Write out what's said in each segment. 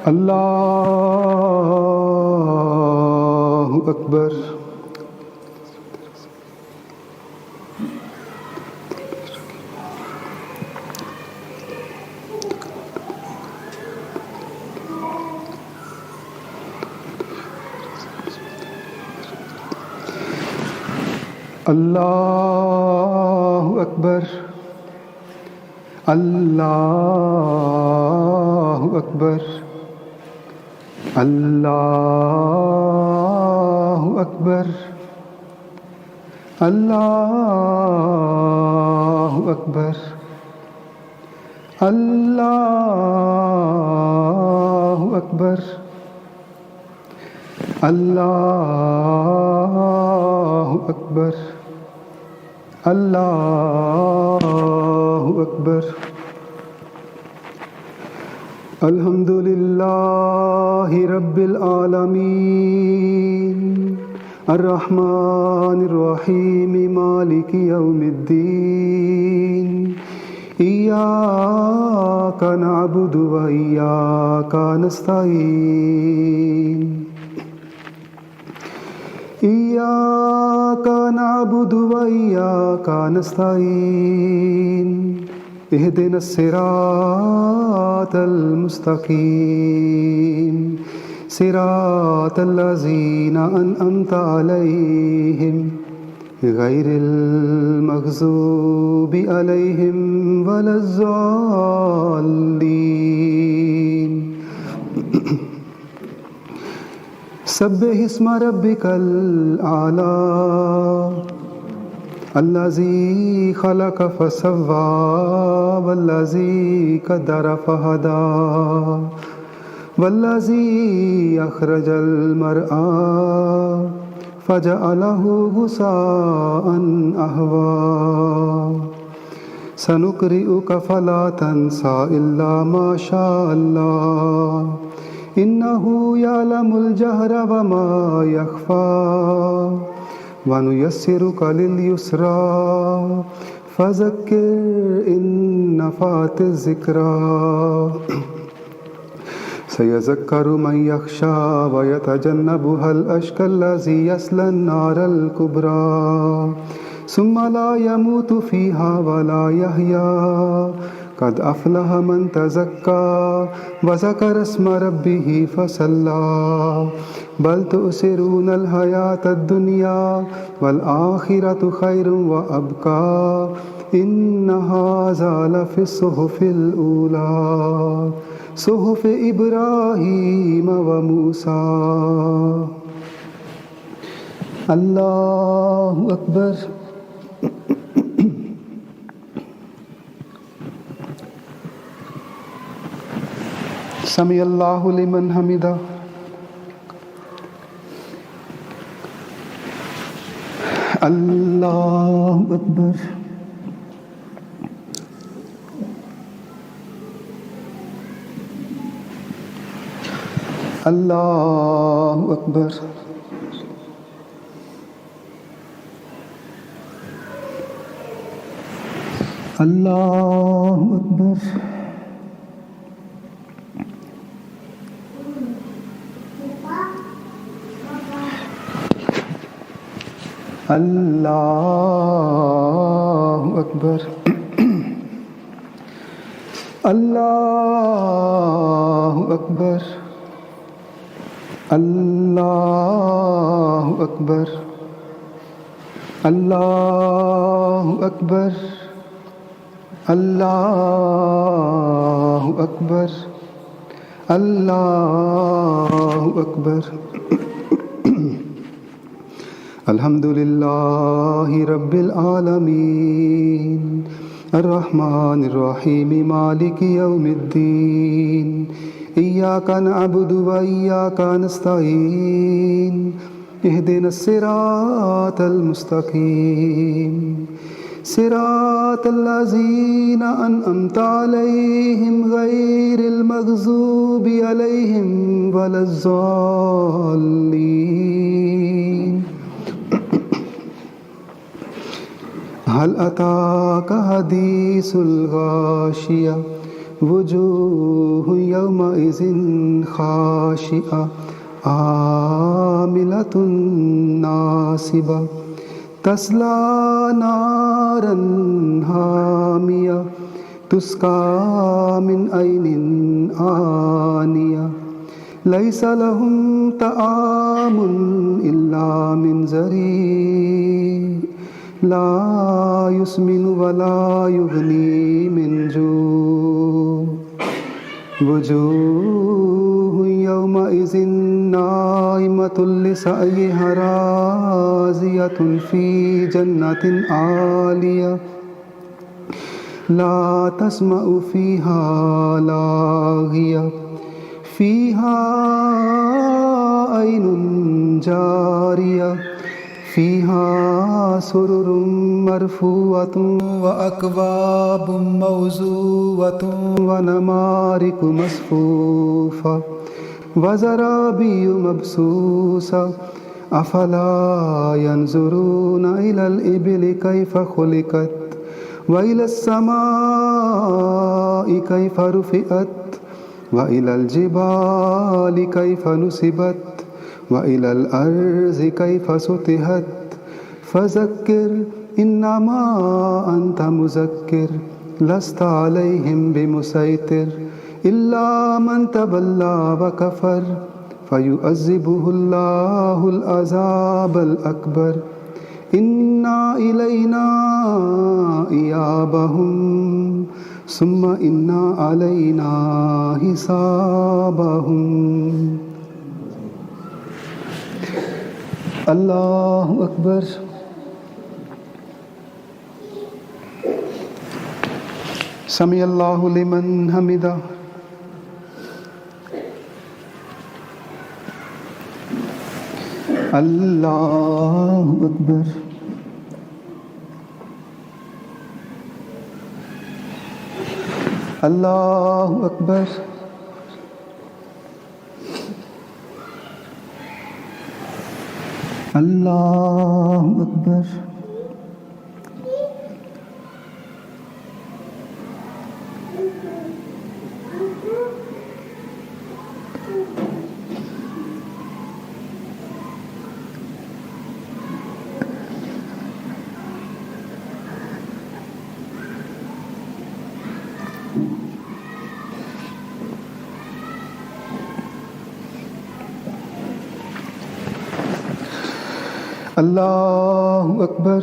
अल्लाहु अकबर। अल्लाहु अकबर। अल्लाहु अकबर। अल्लाहु अकबर। अल्लाहु अकबर। अल्लाहु अकबर। अल्लाहु अकबर। अल्लाहु अकबर। अल्हम्दुलिल्लाहि रब्बिल आलमीन अर्रहमानिर रहीम मालिकि यौमिद्दीन इय्याका नअबुदु व इय्याका नस्तईन इय्याका नअबुदु व इय्याका नस्तईन इहदिनस सिरातल मुस्तकीम सिरातल लज़ीना अनअमता अलैहिम गैरिल मग़ज़ूबि अलैहिम वलज़्ज़ाल्लीन। सब्बिहिस्म रब्बिकल आला अल्लज़ी खलक़ फ़सव्वा वल्लज़ी क़द्दर फ़हदा वल्लज़ी अख़रजल मरआ फ़जअलहु गुसाअन अहवा सनुक़रिउक फ़ला तंसा इल्ला मा शाअल्लाह इन्नहु यअलमुल जहरा व मा यख़फ़ा वनुयस्सिरुका लिल युस्रा फ़ज़क्किर इन नफ़अतिज़ ज़िक्रा सयज़क्करु मन यख़्शा व यतजन्नबुहल अश्क़ल्लज़ी यस्लन नारल कुब्रा सुम्मा ला यमूतु फ़ीहा व ला यहया क़द अफ़लह मन तज़क्का व ज़करा अस्म रब्बिही फ़सल्ला बल तु'सिरूनल हयातद दुनिया वल आखिरतु खैरुम व अबका इन्न हाज़ा लफ़िस सुहुफ़िल ऊला सुहुफ़ इब्राहीम व मूसा। अल्लाहु अकबर। समी अल्लाहु लिमन हमिदा। अल्लाहु अकबर। अल्लाहु अकबर। अल्लाहु अकबर। अल्लाहु अकबर। अल्लाहु अकबर। अल्लाहु अकबर। अल्लाहु अकबर। अल्लाहु अकबर। अल्लाहु अकबर। अल्हम्दुलिल्लाहि रब्बिल आलमीन अर्रहमानिर रहीम मालिकि यौमिद्दीन इय्याका नअबुदु व इय्याका नस्तईन इहदिनस सिरातल मुस्तकीम सिरातल लज़ीना अनअमता अलैहिम गैरिल मग़ज़ूबि अलैहिम वलज़्ज़ाल्लीन। हल अताका हदीसुल गाशिया वुजूह यौमइज़िन खाशिआ आमिलतुन नासिबा तस्ला नारन हामिया तुस्का मिन ऐनिन आनिया लैसा लहुम तआमुन इल्ला मिन ज़री ला युस्मिनु वला युगनी मिन जू वुजूह यौमइज़िन नाइमतुल लिसअयिहा राज़ियतुन फ़ी जन्नतिन आलिया ला तस्मउ फ़ीहा लाग़िया फ़ीहा ऐनुन जारिया फ़ीहा सुरुरुम मरफ़ूअतुन व अकवाबुम मौज़ूअतुन व नमारिकु मस्फ़ूफ़ा व ज़राबिय्यु मबसूसा अफ़ला यंज़ुरूना इलल इबिलि कैफ़ ख़ुलिक़त व इलस समाइ कैफ़ रुफ़िअत व इलल जिबालि कैफ़ नुसिबत व इलल अर्ज़ि कैफ़ सुतिहत फ़ज़क्किर इन्नमा अन्त मुज़क्किर लस्ता अलैहिम बिमुसैतिर इल्ला मन तवल्ला व कफ़र फ़युअज़्ज़िबुहुल्लाहुल अज़ाबल अकबर इन्ना इलैना इयाबहुम सुम्मा इन्ना अलैना हिसाबहुम। अल्लाहु अकबर। समी अल्लाहु लिमन हमिदा। अल्लाहु अकबर। अल्लाहु अकबर। अल्लाहु अकबर। अल्लाहु अकबर।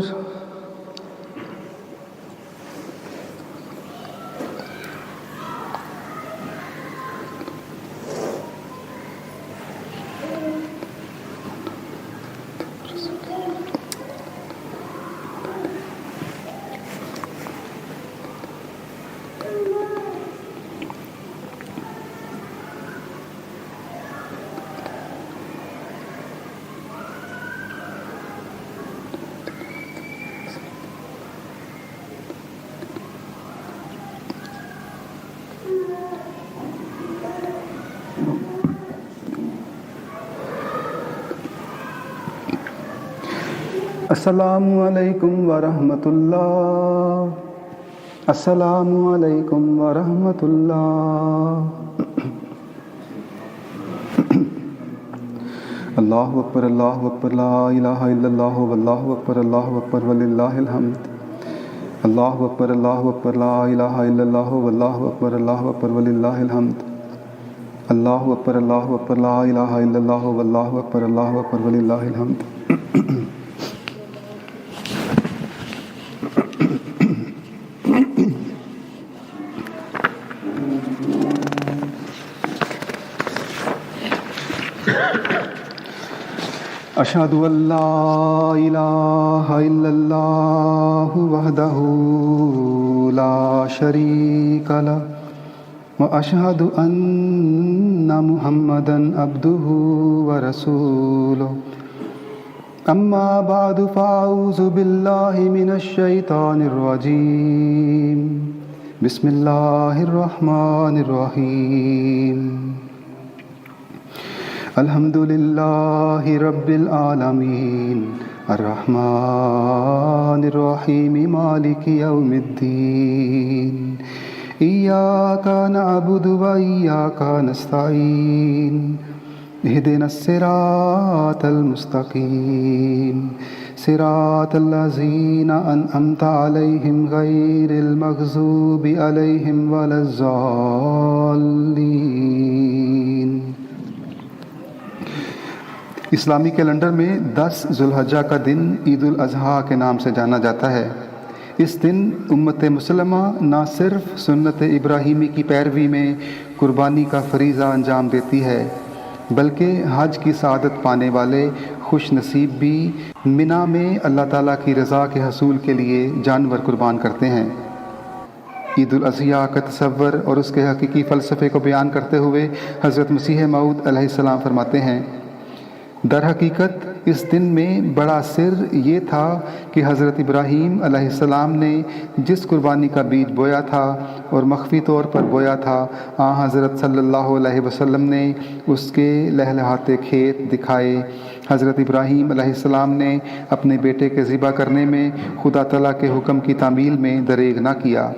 अस्सलामु अलैकुम व रहमतुल्लाह। अस्सलामु अलैकुम व रहमतुल्लाह। अल्लाहु अकबर ला इलाहा इल्लल्लाह वल्लाहु अकबर वलिल्लाहिल हम्द। अल्लाहु अकबर ला इलाहा इल्लल्लाह वल्लाहु अकबर वलिल्लाहिल हम्द। अल्लाहु अकबर ला इलाहा इल्लल्लाह वल्लाहु अकबर वलिल्लाहिल हम्द। अशहदु अल्ला इलाहा इल्लल्लाहु वहदहु ला शरीका लहु व अशहदु अन्ना मुहम्मदन अब्दुहु व रसूलुहु। अम्मा बादु फ़अऊज़ु बिल्लाहि मिनश शैतानिर रजीम। बिस्मिल्लाहिर रहमानिर रहीम। अल्हम्दुलिल्लाहि रब्बिल आलमीन अर्रहमानिर रहीम मालिकि यौमिद्दीन इय्याका नअबुदु व इय्याका नस्तईन इहदिनस सिरातल मुस्तकीम सिरातल लज़ीना अनअमता अलैहिम गैरिल मग़ज़ूबि अलैहिम वलज़्ज़ाल्लीन। इस्लामी कैलेंडर में 10 ज़ुल्हज्जा का दिन ईद उल अज़हा के नाम से जाना जाता है। इस दिन उम्मत मुसलमा न सिर्फ सुन्नत इब्राहीमी की पैरवी में कुर्बानी का फरीज़ा अंजाम देती है, बल्कि हज की सआदत पाने वाले खुश नसीब भी मिना में अल्लाह ताला की रज़ा के हसूल के लिए जानवर कुर्बान करते हैं। ईद उल अज़हा का तसव्वुर और उसके हकीकी फ़लसफ़े को बयान करते हुए हज़रत मसीह मऊद अलैहिस्सलाम फरमाते हैं, दर हकीकत इस दिन में बड़ा सिर ये था कि हज़रत इब्राहीम अलैहिस्सलाम ने जिस कुर्बानी का बीज बोया था और मख्फी तौर पर बोया था, हज़रत सल्लल्लाहु अलैहि वसल्लम ने उसके लहलहाते खेत दिखाए। हज़रत इब्राहीम अलैहिस्सलाम ने अपने बेटे के ज़िबा करने में खुदा तआला के हुक्म की तामील में दरेग ना किया।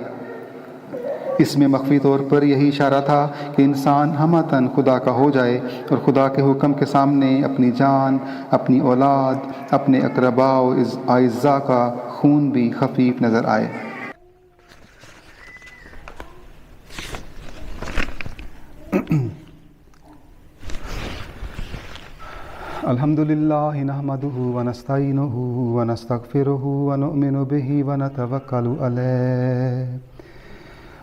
इसमें मख्फी तौर पर यही इशारा था कि इंसान हमतन खुदा का हो जाए और खुदा के हुक्म के सामने अपनी जान, अपनी औलाद, अपने अकरबा और आइज़्ज़ा का खून भी खफीफ नज़र आए। अल्हम्दुलिल्लाहि नहमदुहु व नस्तईनुहु व नस्तगफिरुहु व नु'मिनु बिही व नतवक्कलु अलैहि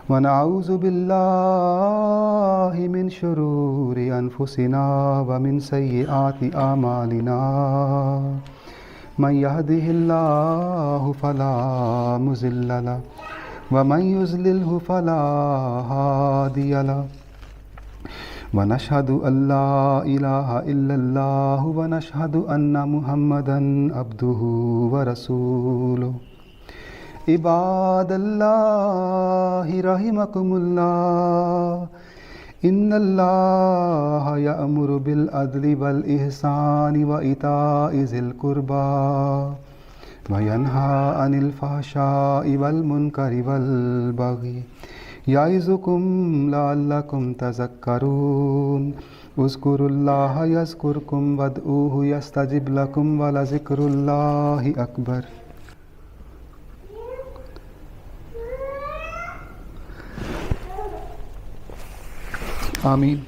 व नऊज़ु बिल्लाहि मिन शुरूरि अनफुसिना व मिन सय्यिआति आमालिना मन यहदिहिल्लाहु फला मुज़िल्ल लहु व मन युज़लिल्हु फला हादिय लहु व नशहदु अल्ला इलाहा इल्लल्लाहु व नशहदु अन्ना मुहम्मदन अब्दुहु व रसूलुहु। इबादल्लाहि रहिमकुमुल्लाह इन्नल्लाह यअमुरु बिल अदलि वल इहसानि व इताइ ज़िल कुर्बा व यन्हा अनिल फ़हशाइ वल मुनकरि वल बग़ि याइज़ुकुम लअल्लकुम तज़क्करून। उज़्कुरुल्लाह यज़्कुरकुम वद्ऊहु यस्तजिब लकुम व लज़िक्रुल्लाहि अकबर। आमीन।